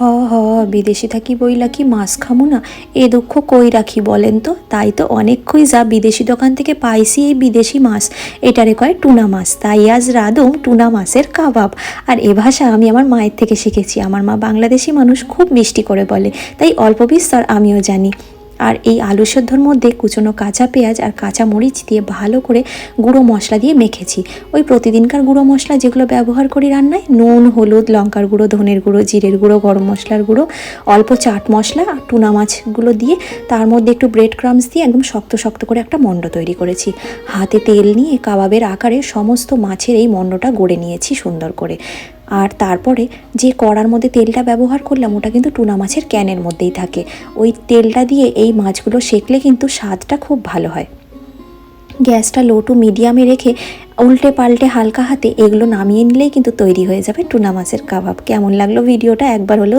হ বিদেশে থাকি বইলা কি মাছ খামু না, এ দুঃখ কই রাখি বলেন তো। তাই তো অনেকক্ষই যা বিদেশি দোকান থেকে পাইছি এই বিদেশি মাছ, এটারে কয় টুনা মাছ। তাই আজ রাঁধুম টুনা মাছের কাবাব। আর এ ভাষা আমি আমার মায়ের থেকে শিখেছি। আমার মা বাংলাদেশি মানুষ, খুব মিষ্টি করে বলে, তাই অল্প বিস্তর আমিও জানি। আর এই আলু সেদ্ধর মধ্যে কুচনো কাঁচা পেঁয়াজ আর কাঁচা মরিচ দিয়ে ভালো করে গুঁড়ো মশলা দিয়ে মেখেছি। ওই প্রতিদিনকার গুঁড়ো মশলা যেগুলো ব্যবহার করি রান্নায়, নুন, হলুদ, লঙ্কার গুঁড়ো, ধনের গুঁড়ো, জিরের গুঁড়ো, গরম মশলার গুঁড়ো, অল্প চাট মশলা আর টুনা মাছগুলো দিয়ে তার মধ্যে একটু ব্রেড ক্রাম্বস দিয়ে একদম শক্ত শক্ত করে একটা মণ্ড তৈরি করেছি। হাতে তেল নিয়ে কাবাবের আকারে সমস্ত মাছের এই মণ্ডটা গড়ে নিয়েছি সুন্দর করে। আর তারপরে যে কড়ার মধ্যে তেলটা ব্যবহার করলাম ওটা কিন্তু টুনা মাছের ক্যানের মধ্যেই থাকে। ওই তেলটা দিয়ে এই মাছগুলো সেঁকলে কিন্তু স্বাদটা খুব ভালো হয়। গ্যাসটা লো টু মিডিয়ামে রেখে উল্টে পাল্টে হালকা হাতে এগুলো নামিয়ে নিলেই কিন্তু তৈরি হয়ে যাবে টুনা মাছের কাবাব। কেমন লাগলো ভিডিওটা একবার হলেও